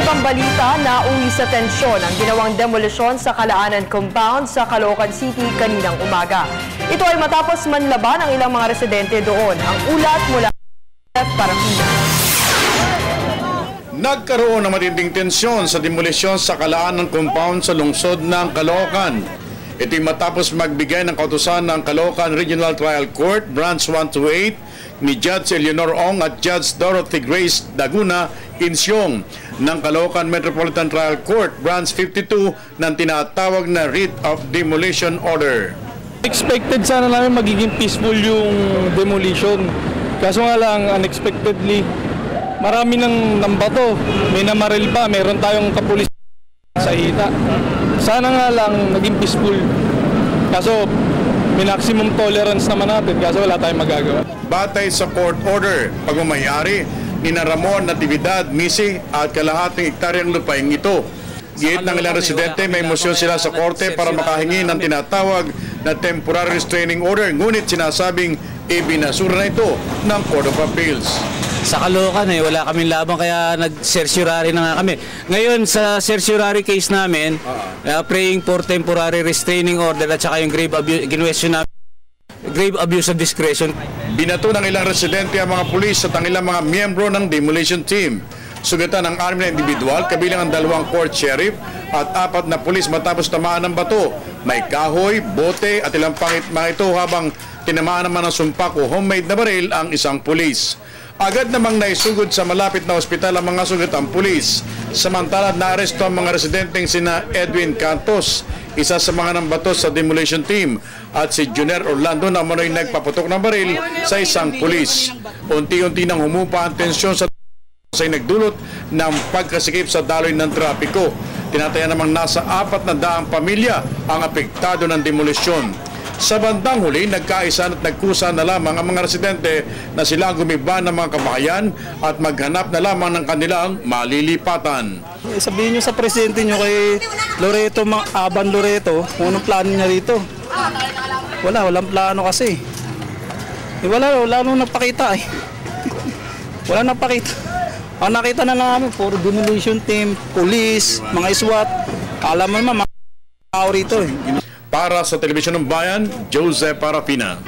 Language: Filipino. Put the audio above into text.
ibang balita, nauwi sa tensyon ang ginawang demolisyon sa Kalaanan Compound sa Caloocan City kaninang umaga. Ito ay matapos manlaban ang ilang mga residente doon. Ang ulat mula sa Parapina. Nagkaroon ng matinding tensyon sa demolisyon sa Kalaanan Compound sa lungsod ng Caloocan. Ito'y matapos magbigay ng kautusan ng Caloocan Regional Trial Court, Branch 128, ni Judge Eleanor Ong at Judge Dorothy Grace Daguna Insyong ng Caloocan Metropolitan Trial Court, Branch 52 ng tinatawag na Writ of Demolition Order. Expected sana namin magiging peaceful yung demolition. Kaso nga lang, unexpectedly, marami ng bato. May namaril pa, meron tayong kapulis sa hita. Sana nga lang naging peaceful. Kaso may maximum tolerance naman natin, kaso wala tayong magagawa. Batay sa court order, pagmamayari ni Ramon Natividad Misi at kalahating hektaryang lupain ito. Giit ng ilang residente, may mosyon sila sa korte para makahingi ng tinatawag na temporary restraining order, ngunit sinasabing ibinasura na ito ng Court of Appeals. Sa Caloocan wala kaming laban kaya nag-certiorari na nga kami. Ngayon sa certiorari case namin, praying for temporary restraining order at saka yung grave abuse of discretion. Binato ng ilang residente ang mga pulis at ang ilang mga miyembro ng demolition team. Sugatan ang 6 na individual, kabilang ang 2 court sheriff at 4 na pulis matapos tamaan ng bato. May kahoy, bote at ilang pangit mga ito habang tinamaan naman ng sumpak o homemade na baril ang isang pulis. Agad namang naisugod sa malapit na ospital ang mga sugatang pulis. Samantala, naaresto ang mga residenteng sina Edwin Cantos, isa sa mga nambato sa demolition team, at si Junior Orlando na manoy nagpaputok ng baril sa isang pulis. Unti-unti nang humupa ang tensyon sa nagdulot ng pagkasikip sa daloy ng trapiko. Tinataya namang nasa 400 pamilya ang apektado ng demolisyon. Sa bandang huli, nagkaisa at nagkusa na lamang ang mga residente na sila gumiba ng mga kabahayan at maghanap na lamang ng kanilang malilipatan. Sabihin nyo sa presidente nyo kay Loreto, Aban Loreto, kung anong plano niya rito. Walang plano kasi. Wala nung napakita Wala napakita. Ang nakita na namin, puro demolition team, police, mga SWAT. Alam mo naman, mga tao rito Para sa Telebisyon ng Bayan, Joseph Parapina.